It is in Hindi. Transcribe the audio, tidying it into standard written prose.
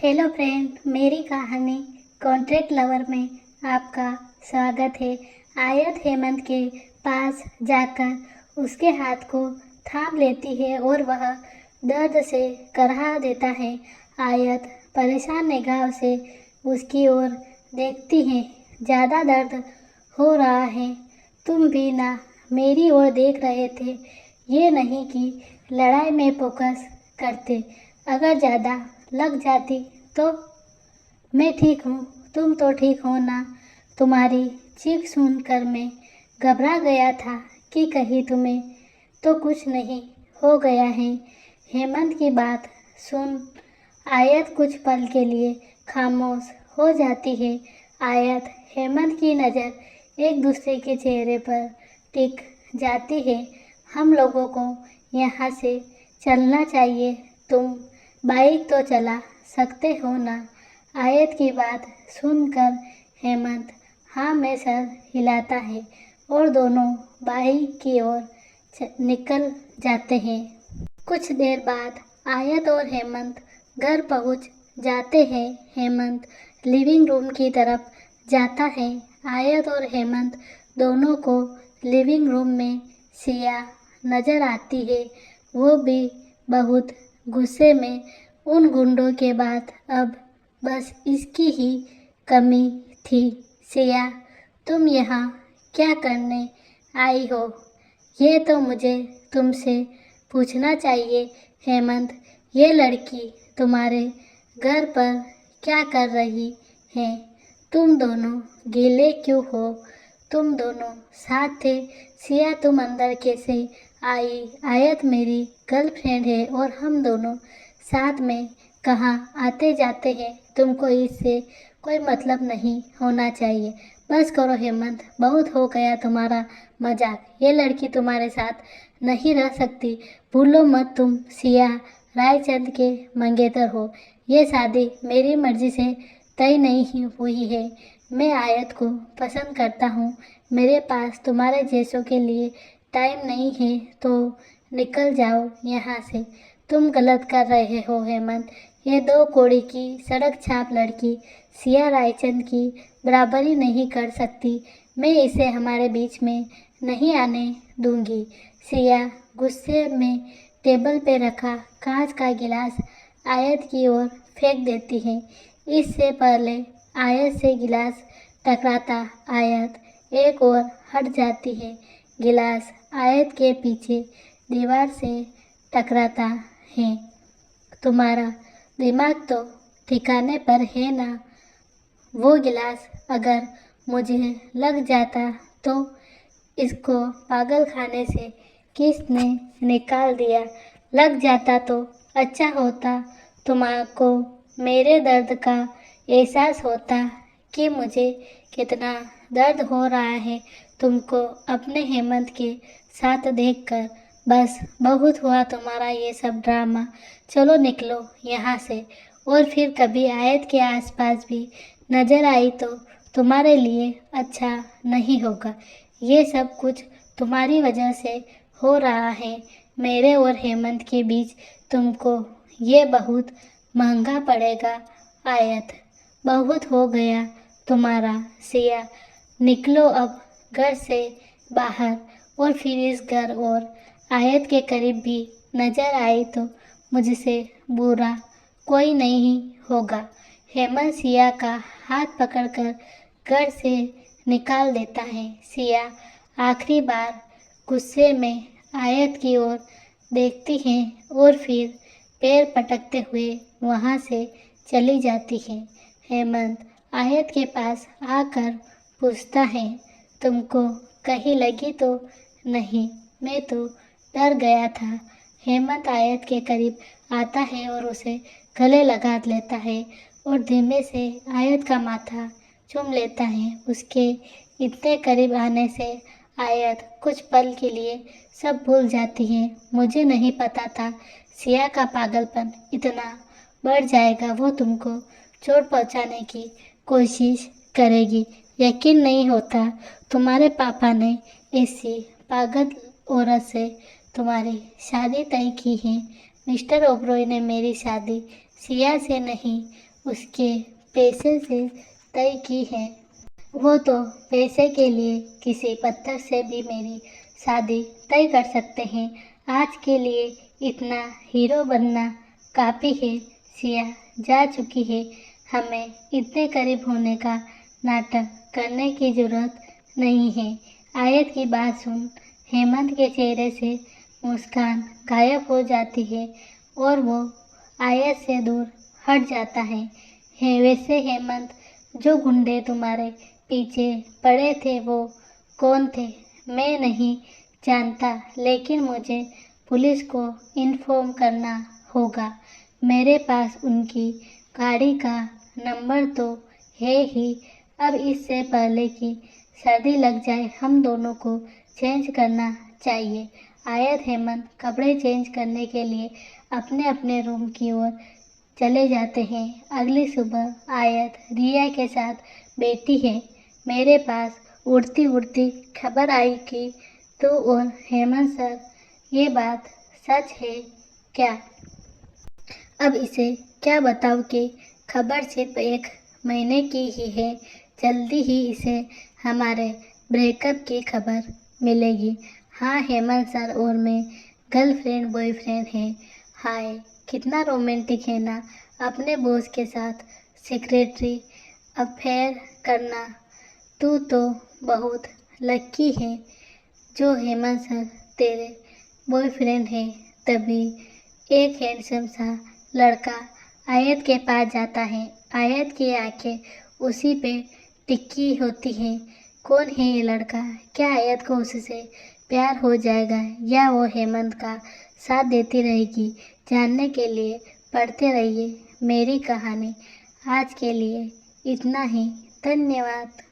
हेलो फ्रेंड, मेरी कहानी कॉन्ट्रैक्ट लवर में आपका स्वागत है। आयत हेमंत के पास जाकर उसके हाथ को थाम लेती है और वह दर्द से कराह देता है। आयत परेशान निगाह से उसकी ओर देखती है। ज़्यादा दर्द हो रहा है? तुम भी ना मेरी ओर देख रहे थे? ये नहीं कि लड़ाई में फोकस करते। अगर ज़्यादा लग जाती तो? मैं ठीक हूँ, तुम तो ठीक हो ना? तुम्हारी चीख सुनकर मैं घबरा गया था कि कहीं तुम्हें तो कुछ नहीं हो गया है। हेमंत की बात सुन आयत कुछ पल के लिए खामोश हो जाती है। आयत हेमंत की नज़र एक दूसरे के चेहरे पर टिक जाती है। हम लोगों को यहाँ से चलना चाहिए। तुम बाइक तो चला सकते हो ना? आयत की बात सुनकर हेमंत हाँ में सर हिलाता है और दोनों बाइक की ओर निकल जाते हैं। कुछ देर बाद आयत और हेमंत घर पहुंच जाते हैं। हेमंत लिविंग रूम की तरफ जाता है। आयत और हेमंत दोनों को लिविंग रूम में सिया नजर आती है। वो भी बहुत गुस्से में। उन गुंडों के बाद अब बस इसकी ही कमी थी। सिया, तुम यहाँ क्या करने आई हो? ये तो मुझे तुमसे पूछना चाहिए। हेमंत, ये लड़की तुम्हारे घर पर क्या कर रही है? तुम दोनों गीले क्यों हो? तुम दोनों साथ थे? सिया, तुम अंदर कैसे आई? आयत मेरी गर्लफ्रेंड है और हम दोनों साथ में कहाँ आते जाते हैं। तुमको इससे कोई मतलब नहीं होना चाहिए। बस करो हेमंत, बहुत हो गया तुम्हारा मजाक। ये लड़की तुम्हारे साथ नहीं रह सकती। भूलो मत तुम सिया रायचंद के मंगेतर हो। ये शादी मेरी मर्जी से तय नहीं हुई है। मैं आयत को पसंद करता हूँ। मेरे पास तुम्हारे जैसों के लिए टाइम नहीं है, तो निकल जाओ यहाँ से। तुम गलत कर रहे हो हेमंत। ये दो कौड़ी की सड़क छाप लड़की सिया रायचंद की बराबरी नहीं कर सकती। मैं इसे हमारे बीच में नहीं आने दूंगी। सिया गुस्से में टेबल पे रखा कांच का गिलास आयत की ओर फेंक देती है। इससे पहले आयत से गिलास टकराता आयत एक ओर हट जाती है। गिलास आयत के पीछे दीवार से टकराता है। तुम्हारा दिमाग तो ठिकाने पर है ना? वो गिलास अगर मुझे लग जाता तो इसको पागल खाने से किसने निकाल दिया? लग जाता तो अच्छा होता। तुमको मेरे दर्द का एहसास होता कि मुझे कितना दर्द हो रहा है तुमको अपने हेमंत के साथ देखकर। बस बहुत हुआ तुम्हारा ये सब ड्रामा। चलो निकलो यहाँ से। और फिर कभी आयत के आसपास भी नजर आई तो तुम्हारे लिए अच्छा नहीं होगा। ये सब कुछ तुम्हारी वजह से हो रहा है। मेरे और हेमंत के बीच तुमको ये बहुत महंगा पड़ेगा। आयत, बहुत हो गया तुम्हारा। सिया, निकलो अब घर से बाहर। और फिर इस घर और आयत के करीब भी नजर आई तो मुझसे बुरा कोई नहीं होगा। हेमंत सिया का हाथ पकड़कर घर से निकाल देता है। सिया आखिरी बार गुस्से में आयत की ओर देखती है और फिर पैर पटकते हुए वहाँ से चली जाती है। हेमंत आयत के पास आकर पूछता है, तुमको कहीं लगी तो नहीं? मैं तो डर गया था। हेमंत आयत के करीब आता है और उसे गले लगा लेता है और धीमे से आयत का माथा चूम लेता है। उसके इतने करीब आने से आयत कुछ पल के लिए सब भूल जाती है। मुझे नहीं पता था सिया का पागलपन इतना बढ़ जाएगा। वो तुमको चोट पहुंचाने की कोशिश करेगी। यकीन नहीं होता तुम्हारे पापा ने ऐसी पागल औरत से तुम्हारी शादी तय की है। मिस्टर ओबरॉय ने मेरी शादी सिया से नहीं उसके पैसे से तय की है। वो तो पैसे के लिए किसी पत्थर से भी मेरी शादी तय कर सकते हैं। आज के लिए इतना हीरो बनना काफ़ी है। सिया जा चुकी है। हमें इतने करीब होने का नाटक करने की ज़रूरत नहीं है। आयत की बात सुन हेमंत के चेहरे से मुस्कान गायब हो जाती है और वो आयत से दूर हट जाता है। वैसे हेमंत, जो गुंडे तुम्हारे पीछे पड़े थे वो कौन थे? मैं नहीं जानता, लेकिन मुझे पुलिस को इन्फॉर्म करना होगा। मेरे पास उनकी गाड़ी का नंबर तो है ही। अब इससे पहले कि सर्दी लग जाए हम दोनों को चेंज करना चाहिए। आयत हेमंत कपड़े चेंज करने के लिए अपने अपने रूम की ओर चले जाते हैं। अगली सुबह आयत रिया के साथ बैठी है। मेरे पास उड़ती उड़ती खबर आई कि तू और हेमंत सर, ये बात सच है क्या? अब इसे क्या बताऊँ कि खबर सिर्फ 1 महीने की ही है। जल्दी ही इसे हमारे ब्रेकअप की खबर मिलेगी। हाँ हेमंत सर और मैं गर्लफ्रेंड बॉयफ्रेंड हैं। हाय, कितना रोमांटिक है ना, अपने बॉस के साथ सेक्रेटरी अफेयर करना। तू तो बहुत लकी है जो हेमंत सर तेरे बॉयफ्रेंड है। तभी एक हैंडसम सा लड़का आयत के पास जाता है। आयत की आंखें उसी पे टिकी होती हैं। कौन है ये लड़का? क्या आयत को उससे प्यार हो जाएगा या वो हेमंत का साथ देती रहेगी? जानने के लिए पढ़ते रहिए मेरी कहानी। आज के लिए इतना ही। धन्यवाद।